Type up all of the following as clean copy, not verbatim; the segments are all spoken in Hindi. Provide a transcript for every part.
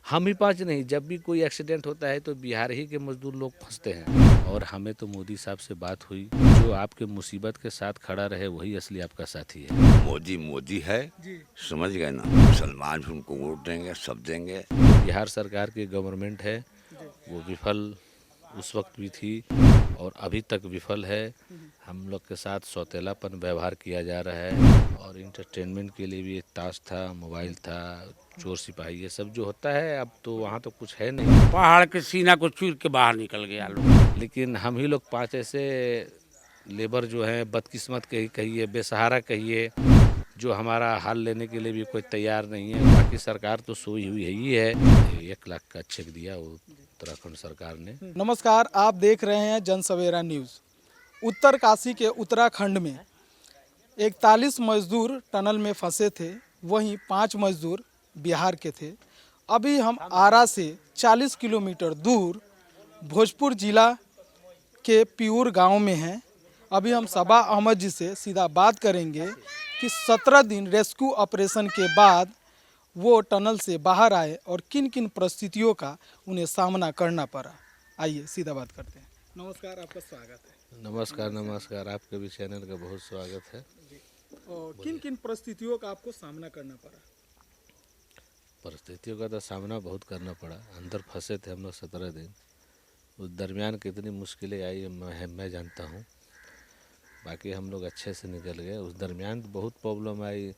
हम ही पाँच नहीं, जब भी कोई एक्सीडेंट होता है तो बिहार ही के मजदूर लोग फंसते हैं। और हमें तो मोदी साहब से बात हुई, जो आपके मुसीबत के साथ खड़ा रहे वही असली आपका साथी है। मोदी मोदी है, समझ गए ना। मुसलमान भी उनको वोट देंगे, सब देंगे। बिहार सरकार की गवर्नमेंट है वो विफल उस वक्त भी थी और अभी तक विफल है। हम लोग के साथ सौतेलापन व्यवहार किया जा रहा है और इंटरटेनमेंट के लिए भी ताश था, मोबाइल था, चोर सिपाही ये सब जो होता है। अब तो वहाँ तो कुछ है नहीं, पहाड़ के सीना को चीर के बाहर निकल गया लोग। लेकिन हम ही लोग पांच ऐसे लेबर जो हैं बदकिस्मत कहिए, बेसहारा कहिए, जो हमारा हाल लेने के लिए भी कोई तैयार नहीं है। बाकी सरकार तो सोई हुई ही है। 1 लाख का चेक दिया वो उत्तराखंड सरकार ने। नमस्कार, आप देख रहे हैं जन सवेरा न्यूज़। उत्तर काशी के उत्तराखंड में 41 मजदूर टनल में फंसे थे, वहीं 5 मजदूर बिहार के थे। अभी हम आरा से 40 किलोमीटर दूर भोजपुर जिला के पियूर गांव में हैं। अभी हम सबा अहमद जी से सीधा बात करेंगे कि 17 दिन रेस्क्यू ऑपरेशन के बाद वो टनल से बाहर आए और किन किन परिस्थितियों का उन्हें सामना करना पड़ा। आइए सीधा बात करते हैं। नमस्कार, आपका स्वागत है। नमस्कार नमस्कार, आपके भी चैनल का बहुत स्वागत है। और किन किन परिस्थितियों का आपको सामना करना पड़ा? परिस्थितियों का तो सामना बहुत करना पड़ा। अंदर फंसे थे हम लोग 17 दिन। उस दरमियान कितनी मुश्किलें आई मैं जानता हूँ। बाकी हम लोग अच्छे से निकल गए। उस दरमियान बहुत प्रॉब्लम आई।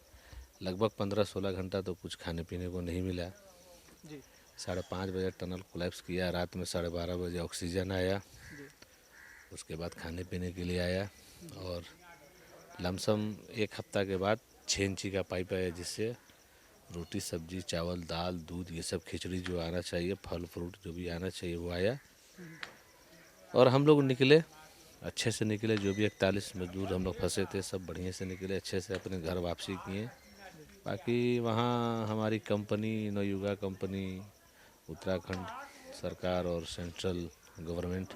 लगभग 15-16 घंटा तो कुछ खाने पीने को नहीं मिला। जी 5:30 बजे टनल कोलैप्स किया। रात में 12:30 बजे ऑक्सीजन आया। उसके बाद खाने पीने के लिए आया और लमसम 1 हफ्ता के बाद 6 इंची का पाइप आया, जिससे रोटी सब्जी चावल दाल दूध ये सब खिचड़ी जो आना चाहिए, फल फ्रूट जो भी आना चाहिए वो आया। और हम लोग निकले, अच्छे से निकले। जो भी 41 मजदूर हम लोग फंसे थे सब बढ़िया से निकले, अच्छे से अपने घर वापसी किए। बाकी वहाँ हमारी कंपनी नवयुगा कंपनी, उत्तराखंड सरकार और सेंट्रल गवर्नमेंट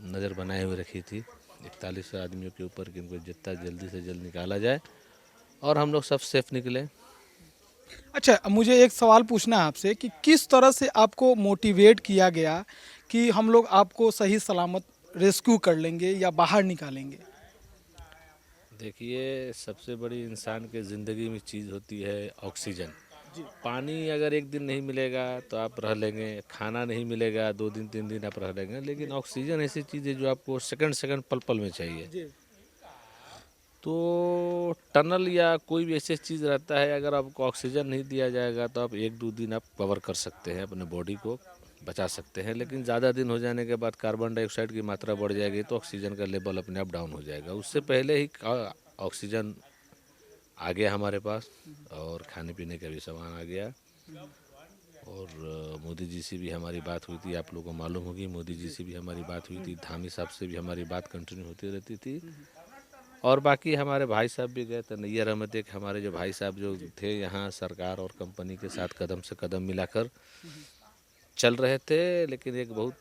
नज़र बनाए हुए रखी थी 41 आदमियों के ऊपर कि इनको जितना जल्दी से जल्द निकाला जाए। और हम लोग सब सेफ निकले। अच्छा, मुझे एक सवाल पूछना है आपसे कि किस तरह से आपको मोटिवेट किया गया कि हम लोग आपको सही सलामत रेस्क्यू कर लेंगे या बाहर निकालेंगे? देखिए, सबसे बड़ी इंसान के ज़िंदगी में चीज़ होती है ऑक्सीजन। पानी अगर एक दिन नहीं मिलेगा तो आप रह लेंगे, खाना नहीं मिलेगा 2 दिन 3 दिन आप रह लेंगे, लेकिन ऑक्सीजन ऐसी चीज़ है जो आपको सेकंड सेकंड पल पल में चाहिए। तो टनल या कोई भी ऐसी चीज़ रहता है, अगर आपको ऑक्सीजन नहीं दिया जाएगा तो आप 1-2 दिन आप कवर कर सकते हैं, अपने बॉडी को बचा सकते हैं। लेकिन ज़्यादा दिन हो जाने के बाद कार्बन डाइऑक्साइड की मात्रा बढ़ जाएगी तो ऑक्सीजन का लेवल अपने आप डाउन हो जाएगा। उससे पहले ही ऑक्सीजन आ गया हमारे पास और खाने पीने का भी सामान आ गया। और मोदी जी से भी हमारी बात हुई थी, आप लोगों को मालूम होगी। मोदी जी से भी हमारी बात हुई थी, धामी साहब से भी हमारी बात कंटिन्यू होती रहती थी। और बाकी हमारे भाई साहब भी गए थे, नैयर अहमद एक हमारे जो भाई साहब जो थे यहाँ सरकार और कंपनी के साथ कदम से कदम मिलाकर चल रहे थे। लेकिन एक बहुत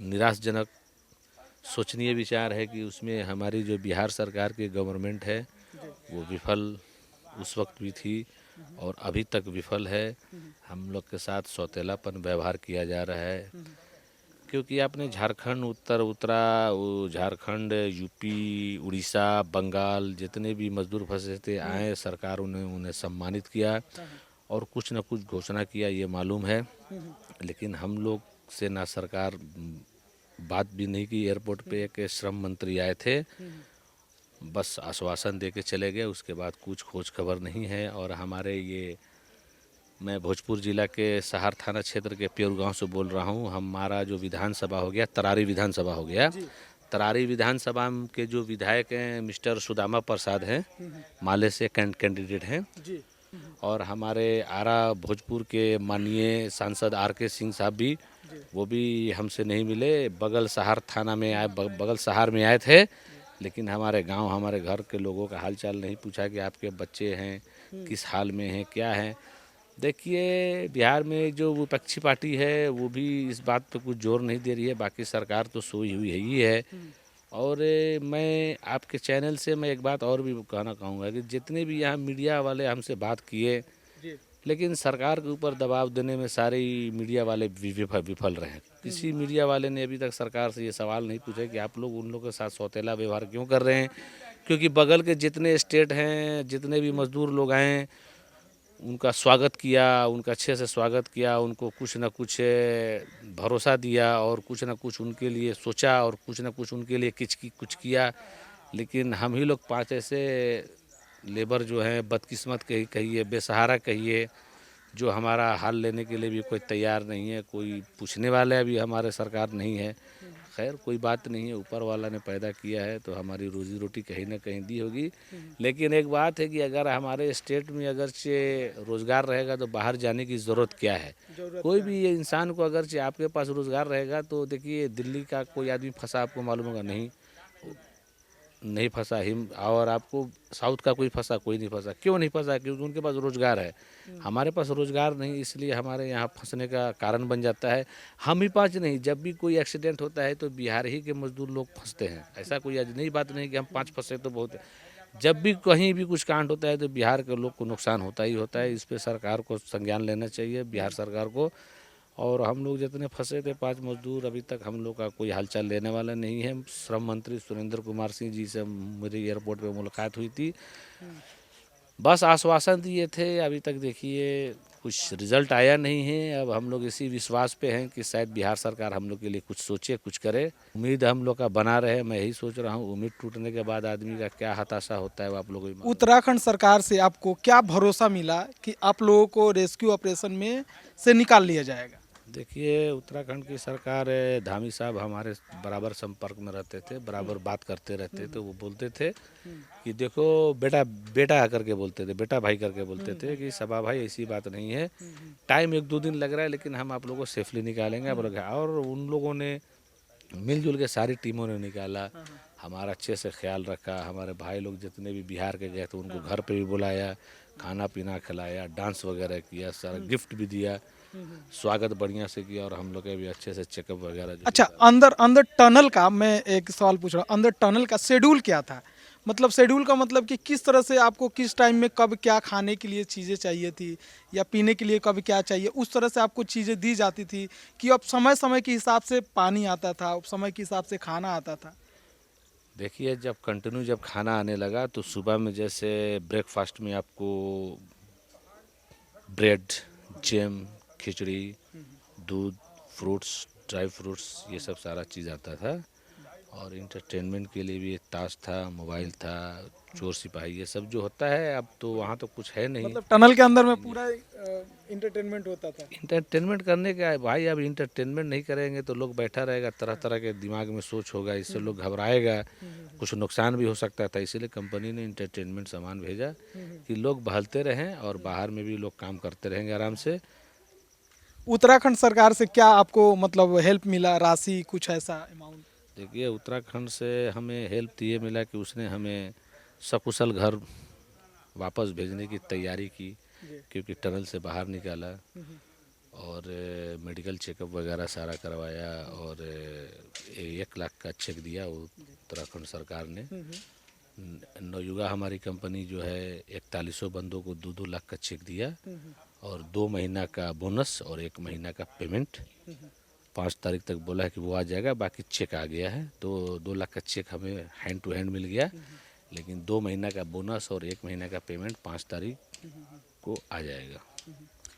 निराशजनक सोचनीय विचार है कि उसमें हमारी जो बिहार सरकार की गवर्नमेंट है वो विफल उस वक्त भी थी और अभी तक विफल है। हम लोग के साथ सौतेलापन व्यवहार किया जा रहा है, क्योंकि आपने झारखंड वो झारखंड, यूपी, उड़ीसा, बंगाल जितने भी मजदूर फंसे थे आए, सरकार उन्हें सम्मानित किया और कुछ न कुछ घोषणा किया, ये मालूम है। लेकिन हम लोग से ना सरकार बात भी नहीं की। एयरपोर्ट पे एक श्रम मंत्री आए थे, बस आश्वासन दे के चले गए। उसके बाद कुछ खोज खबर नहीं है। और हमारे ये, मैं भोजपुर जिला के सहार थाना क्षेत्र के प्योर गांव से बोल रहा हूं। हमारा जो विधानसभा हो गया, तरारी विधानसभा हो गया, तरारी विधानसभा के जो विधायक हैं मिस्टर सुदामा प्रसाद हैं, माले से कैंडिडेट हैं। और हमारे आरा भोजपुर के माननीय सांसद RK सिंह साहब भी, वो भी हमसे नहीं मिले। बगल सहार थाना में आए, बगल सहार में आए थे, लेकिन हमारे गांव हमारे घर के लोगों का हालचाल नहीं पूछा कि आपके बच्चे हैं किस हाल में हैं, क्या हैं। देखिए, बिहार में जो विपक्षी पार्टी है वो भी इस बात पे कुछ जोर नहीं दे रही है। बाकी सरकार तो सोई हुई ही है। और मैं आपके चैनल से मैं एक बात और भी कहना चाहूँगा कि जितने भी यहाँ मीडिया वाले हमसे बात किए, लेकिन सरकार के ऊपर दबाव देने में सारे मीडिया वाले विफल रहे हैं। किसी मीडिया वाले ने अभी तक सरकार से ये सवाल नहीं पूछा कि आप लोग उन लोगों के साथ सौतेला व्यवहार क्यों कर रहे हैं, क्योंकि बगल के जितने स्टेट हैं, जितने भी मजदूर लोग आए, उनका स्वागत किया, उनका अच्छे से स्वागत किया, उनको कुछ न कुछ भरोसा दिया और कुछ न कुछ उनके लिए सोचा और कुछ न कुछ उनके लिए कुछ किया। लेकिन हम ही लोग 5 ऐसे लेबर जो हैं, बदकिस्मत कहिए, बेसहारा कहिए, जो हमारा हाल लेने के लिए भी कोई तैयार नहीं है, कोई पूछने वाले अभी हमारे सरकार नहीं है। खैर कोई बात नहीं है, ऊपर वाला ने पैदा किया है तो हमारी रोजी रोटी कहीं ना कहीं दी होगी। लेकिन एक बात है कि अगर हमारे स्टेट में अगरचे रोज़गार रहेगा तो बाहर जाने की ज़रूरत क्या है। कोई भी इंसान को अगरचे आपके पास रोज़गार रहेगा तो देखिए, दिल्ली का कोई आदमी फंसा आपको मालूम होगा नहीं फंसा हिम, और आपको साउथ का कोई फंसा, कोई नहीं फंसा। क्यों नहीं फंसा? क्योंकि उनके पास रोज़गार है। हमारे पास रोज़गार नहीं, इसलिए हमारे यहाँ फंसने का कारण बन जाता है। हम ही 5 नहीं, जब भी कोई एक्सीडेंट होता है तो बिहार ही के मजदूर लोग फंसते हैं। ऐसा कोई आज नई बात नहीं कि हम 5 फंसे तो बहुत है। जब भी कहीं भी कुछ कांड होता है तो बिहार के लोग को नुकसान होता ही होता है। इस पर सरकार को संज्ञान लेना चाहिए, बिहार सरकार को। और हम लोग जितने फंसे थे 5 मजदूर, अभी तक हम लोग का कोई हालचाल लेने वाला नहीं है। श्रम मंत्री सुरेंद्र कुमार सिंह जी से मेरी एयरपोर्ट पे मुलाकात हुई थी, बस आश्वासन दिए थे। अभी तक देखिए कुछ रिजल्ट आया नहीं है। अब हम लोग इसी विश्वास पे हैं कि शायद बिहार सरकार हम लोग के लिए कुछ सोचे, कुछ करे। उम्मीद हम लोग का बना रहे। मैं यही सोच रहा हूँ, उम्मीद टूटने के बाद आदमी का क्या हताशा होता है वो आप लोगों को। उत्तराखंड सरकार से आपको क्या भरोसा मिला कि आप लोगों को रेस्क्यू ऑपरेशन में से निकाल लिया जाएगा? देखिए, उत्तराखंड की सरकार, धामी साहब हमारे बराबर संपर्क में रहते थे, बराबर बात करते रहते थे। वो बोलते थे कि देखो बेटा, बेटा करके बोलते थे, बेटा भाई करके बोलते थे कि सबा भाई ऐसी बात नहीं है, टाइम 1-2 दिन लग रहा है लेकिन हम आप लोगों को सेफली निकालेंगे। और उन लोगों ने मिलजुल के सारी टीमों ने निकाला, हमारा अच्छे से ख्याल रखा। हमारे भाई लोग जितने भी बिहार के गए थे उनको घर पे भी बुलाया, खाना पीना खिलाया, डांस वगैरह किया, सारा गिफ्ट भी दिया, स्वागत बढ़िया से किया। और हम लोग के भी अच्छे से चेकअप वगैरह। अच्छा, अंदर टनल का मैं एक सवाल पूछ रहा हूँ, अंदर टनल का शेड्यूल क्या था? मतलब शेड्यूल का मतलब कि किस तरह से आपको किस टाइम में कब क्या खाने के लिए चीज़ें चाहिए थी या पीने के लिए कब क्या चाहिए, उस तरह से आपको चीज़ें दी जाती थी कि अब समय समय के हिसाब से पानी आता था, अब समय के हिसाब से खाना आता था? देखिए, जब खाना आने लगा तो सुबह में जैसे ब्रेकफास्ट में आपको ब्रेड, जैम, खिचड़ी, दूध, फ्रूट्स, ड्राई फ्रूट्स, ये सब सारा चीज़ आता था। और इंटरटेनमेंट के लिए भी ताश था, मोबाइल था, चोर सिपाही, ये सब जो होता है। अब तो वहाँ तो कुछ है नहीं। मतलब टनल के अंदर में पूरा इंटरटेनमेंट होता था। इंटरटेनमेंट करने का है भाई। अब इंटरटेनमेंट नहीं करेंगे तो लोग बैठा रहेगा, तरह तरह के दिमाग में सोच होगा, इससे लोग घबराएगा, कुछ नुकसान भी हो सकता था। इसीलिए कंपनी ने इंटरटेनमेंट सामान भेजा कि लोग बहलते रहें और बाहर में भी लोग काम करते रहेंगे आराम से। उत्तराखंड सरकार से क्या आपको मतलब हेल्प मिला, राशि कुछ ऐसा अमाउंट? देखिए, उत्तराखंड से हमें हेल्प तो ये मिला कि उसने हमें सकुशल घर वापस भेजने की तैयारी की, क्योंकि टनल से बाहर निकाला और मेडिकल चेकअप वगैरह सारा करवाया। और 1 लाख का चेक दिया उत्तराखंड सरकार ने। नवयुगा हमारी कंपनी जो है 4100 बंदों को 2-2 लाख का चेक दिया और 2 महीना का बोनस और 1 महीना का पेमेंट। 5 तारीख तक बोला है कि वो आ जाएगा, बाकी चेक आ गया है। तो 2 लाख का चेक हमें हैंड टू हैंड मिल गया, लेकिन 2 महीना का बोनस और 1 महीना का पेमेंट 5 तारीख को आ जाएगा।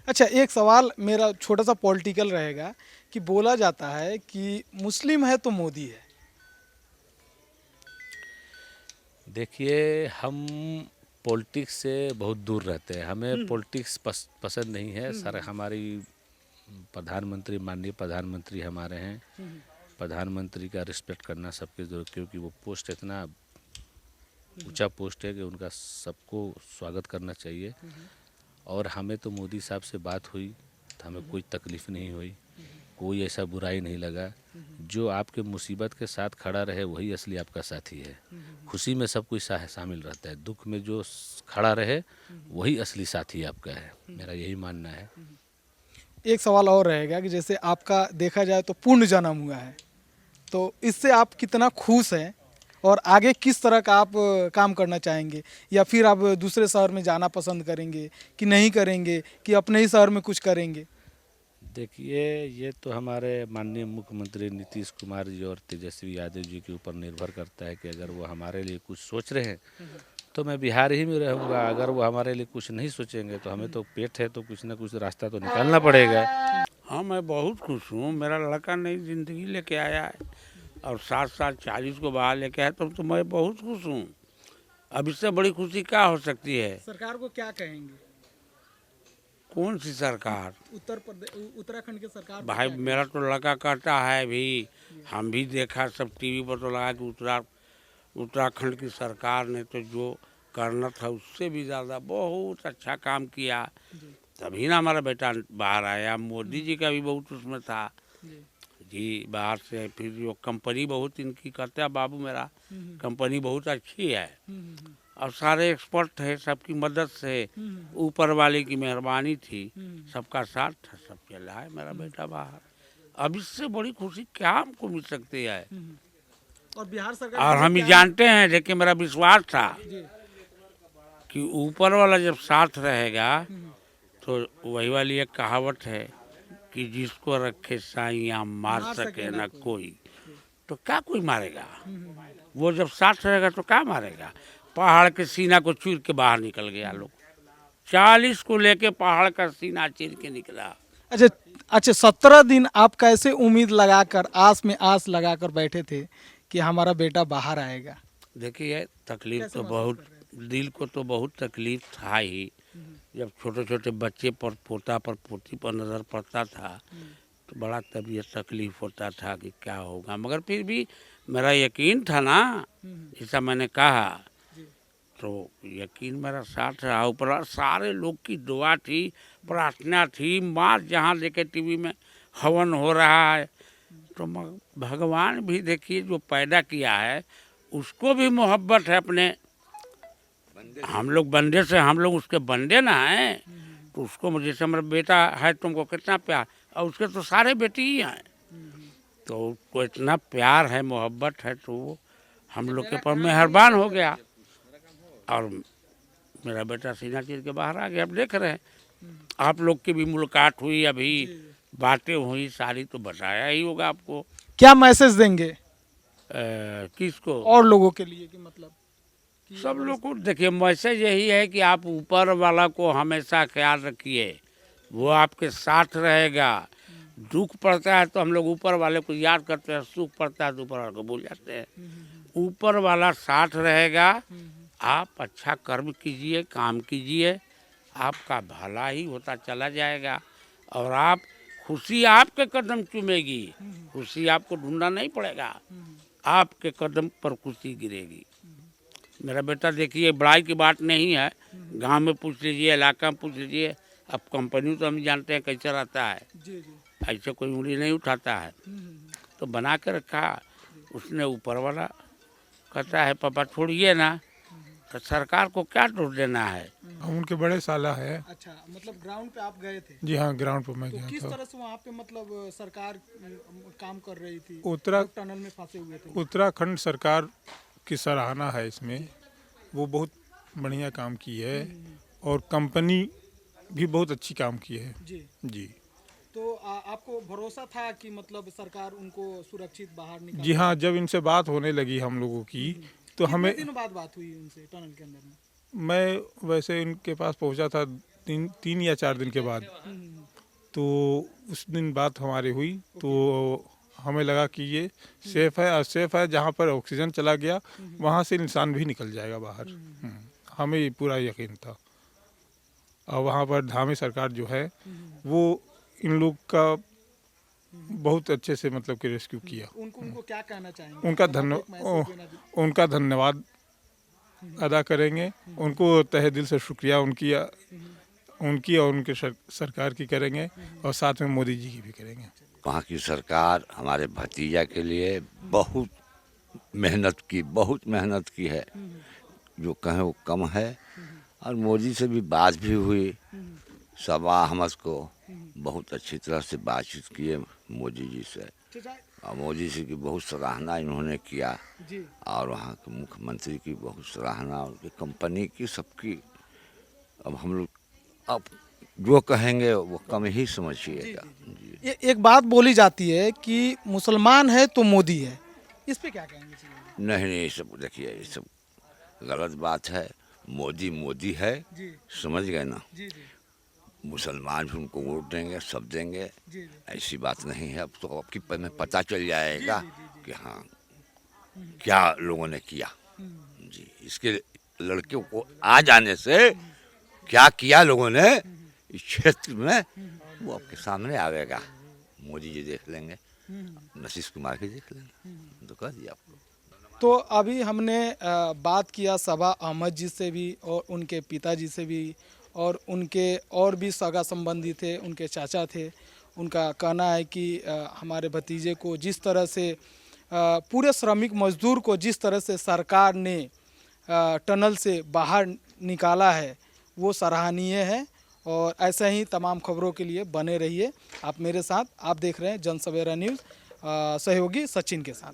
अच्छा, एक सवाल मेरा छोटा सा पॉलिटिकल रहेगा कि बोला जाता है कि मुस्लिम है तो मोदी है। देखिए, हम पॉलिटिक्स से बहुत दूर रहते हैं, हमें पॉलिटिक्स पसंद नहीं है सर। हमारी प्रधानमंत्री, माननीय प्रधानमंत्री हमारे हैं, प्रधानमंत्री का रिस्पेक्ट करना सबके जरूर, क्योंकि वो पोस्ट इतना ऊंचा पोस्ट है कि उनका सबको स्वागत करना चाहिए। और हमें तो मोदी साहब से बात हुई तो हमें कोई तकलीफ़ नहीं हुई, कोई ऐसा बुराई नहीं लगा। जो आपके मुसीबत के साथ खड़ा रहे वही असली आपका साथी है। खुशी में सब कोई शामिल रहता है, दुख में जो खड़ा रहे वही असली साथी आपका है, मेरा यही मानना है। एक सवाल और रहेगा कि जैसे आपका देखा जाए तो पूर्ण जन्म हुआ है, तो इससे आप कितना खुश हैं और आगे किस तरह का आप काम करना चाहेंगे, या फिर आप दूसरे शहर में जाना पसंद करेंगे कि नहीं करेंगे, कि अपने ही शहर में कुछ करेंगे? देखिए, ये तो हमारे माननीय मुख्यमंत्री नीतीश कुमार जी और तेजस्वी यादव जी के ऊपर निर्भर करता है कि अगर वो हमारे लिए कुछ सोच रहे हैं तो मैं बिहार ही में रहूँगा। अगर वो हमारे लिए कुछ नहीं सोचेंगे तो हमें तो पेट है, तो कुछ ना कुछ रास्ता तो निकालना पड़ेगा। हाँ, मैं बहुत खुश हूँ। मेरा लड़का नई ज़िंदगी लेके आया है और साथ साथ 40 को बाहर लेके आया, तो मैं बहुत खुश हूँ। अब इससे बड़ी खुशी क्या हो सकती है? सरकार को क्या कहेंगे? कौन सी सरकार? उत्तराखंड की सरकार भाई मेरा तो लड़का कहता है भी, हम भी देखा सब टीवी पर, तो लगा कि उत्तराखंड की सरकार ने तो जो करना था उससे भी ज़्यादा बहुत अच्छा काम किया, तभी ना हमारा बेटा बाहर आया। मोदी जी का भी बहुत उसमें था जी, बाहर से। फिर जो कंपनी बहुत इनकी करता है बाबू मेरा, कंपनी बहुत अच्छी है और सारे एक्सपर्ट है, सबकी मदद से, ऊपर वाले की मेहरबानी थी, सबका साथ था, सब चल रहा है मेरा बेटा बाहर। अब इससे बड़ी खुशी क्या हमको मिल सकती है? और बिहार सरकार और हम ही जानते हैं, देखिए मेरा विश्वास था कि ऊपर वाला जब साथ रहेगा तो वही वाली एक कहावत है कि जिसको रखे साइयाँ मार सके न कोई, तो क्या कोई मारेगा? वो जब साथ रहेगा तो क्या मारेगा? पहाड़ के सीना को चीर के बाहर निकल गया लोग, 40 को लेके पहाड़ का सीना चीर के निकला। अच्छा अच्छा, 17 दिन आप कैसे उम्मीद लगाकर, आस में आस लगाकर बैठे थे कि हमारा बेटा बाहर आएगा? देखिए, तकलीफ तो बहुत, दिल को तो बहुत तकलीफ था ही। जब छोटे छोटे बच्चे पर, पोता पर, पोती पर नज़र पड़ता था तो बड़ा तबीयत तकलीफ होता था कि क्या होगा, मगर फिर भी मेरा यकीन था ना, जैसा मैंने कहा, तो यकीन मेरा साथ रहा। ऊपर सारे लोग की दुआ थी, प्रार्थना थी। माँ जहाँ देखे टीवी में हवन हो रहा है, तो भगवान भी देखिए जो पैदा किया है उसको भी मोहब्बत है अपने, हम लोग बंदे से, हम लोग उसके बंदे ना हैं, तो उसको, जैसे मेरा बेटा है तुमको कितना प्यार, और उसके तो सारे बेटी ही हैं, तो उसको इतना प्यार है, मोहब्बत है, तो वो हम लोग के ऊपर मेहरबान हो गया और मेरा बेटा सीना चीर के बाहर आ गया। अब देख रहे हैं, आप लोग की भी मुलाकात हुई, अभी बातें हुई सारी, तो बताया ही होगा आपको। क्या मैसेज देंगे किसको? और लोगों के लिए, कि मतलब सब लोग को देखिए, मैसेज यही है कि आप ऊपर वाला को हमेशा ख्याल रखिए, वो आपके साथ रहेगा। दुख पड़ता है तो हम लोग ऊपर वाले को याद करते हैं, सुख पड़ता है तो ऊपर वाले को भूल जाते हैं। ऊपर वाला साथ रहेगा, आप अच्छा कर्म कीजिए, काम कीजिए, आपका भला ही होता चला जाएगा और आप, खुशी आपके कदम चूमेगी, खुशी आपको ढूंढना नहीं पड़ेगा, आपके कदम पर खुशी गिरेगी। मेरा बेटा देखिए, बड़ाई की बात नहीं है, गांव में पूछ लीजिए, इलाका में पूछ लीजिए, अब कंपनी तो हम जानते हैं कैसे रहता है, ऐसे कोई उंगली नहीं उठाता है, तो बना के रखा उसने। ऊपर वाला कहता है पापा छोड़िए ना, तो सरकार को क्या दोष देना है? हम उनके बड़े साला है। अच्छा, मतलब ग्राउंड पे आप गए थे? जी हाँ, ग्राउंड पर मैं तो गया किस था। तरह से वहाँ पे मतलब सरकार काम कर रही थी? टनल में फंसे हुए थे। उत्तराखंड सरकार की सराहना है इसमें, वो बहुत बढ़िया काम की है और कंपनी भी बहुत अच्छी काम की है जी। तो आपको भरोसा था कि मतलब सरकार उनको सुरक्षित बाहर निकाल? जी हाँ, जब इनसे बात होने लगी हम लोगों की, तो हमें, कितने दिनों बाद बात हुई उनसे टनल के अंदर में? मैं वैसे इनके पास पहुंचा था 3 या 4 दिन के बाद, तो उस दिन बात हमारी हुई, तो हमें लगा कि ये सेफ है, और सेफ है जहाँ पर ऑक्सीजन चला गया वहाँ से इंसान भी निकल जाएगा बाहर। हमें पूरा यकीन था। और वहाँ पर धामी सरकार जो है वो इन लोग का बहुत अच्छे से मतलब कि रेस्क्यू किया। उनको क्या कहना चाहेंगे? उनका धन्यवाद अदा करेंगे, उनको तहे दिल से शुक्रिया उनकी और उनके सरकार की करेंगे, और साथ में मोदी जी की भी करेंगे। वहाँ की सरकार हमारे भतीजा के लिए बहुत मेहनत की है, जो कहें वो कम है। और मोदी से भी बात भी हुई, सब हमको बहुत अच्छी तरह से बातचीत किए मोदी जी से। और मोदी जी की बहुत सराहना इन्होंने किया जी और वहाँ के मुख्यमंत्री की बहुत सराहना, उनकी कंपनी की, सबकी। अब हम लोग अब जो कहेंगे वो कम ही समझिएगा। जी। एक बात बोली जाती है कि मुसलमान है तो मोदी है, इस पे क्या कहेंगे जी? नहीं, ये सब देखिए, ये सब गलत बात है। मोदी मोदी है, जी समझ गए ना। जी जी मुसलमान भी उनको वोट देंगे, सब देंगे, जी ऐसी बात नहीं है। अब तो आपकी में पता चल जाएगा कि हाँ क्या लोगों ने किया। जी, इसके लड़के को आ जाने से क्या किया लोगों ने इस क्षेत्र में, वो आपके सामने आएगा। मोदी जी देख लेंगे, नीतीश कुमार की देख लेंगे, तो कह दिया आपको। तो अभी हमने बात किया सबा अहमद जी से भी और उनके पिताजी से भी और उनके और भी सगा संबंधी थे, उनके चाचा थे। उनका कहना है कि हमारे भतीजे को जिस तरह से पूरे श्रमिक मजदूर को जिस तरह से सरकार ने टनल से बाहर निकाला है वो सराहनीय है। और ऐसे ही तमाम खबरों के लिए बने रहिए आप मेरे साथ। आप देख रहे हैं जन सवेरा न्यूज़, सहयोगी सचिन के साथ।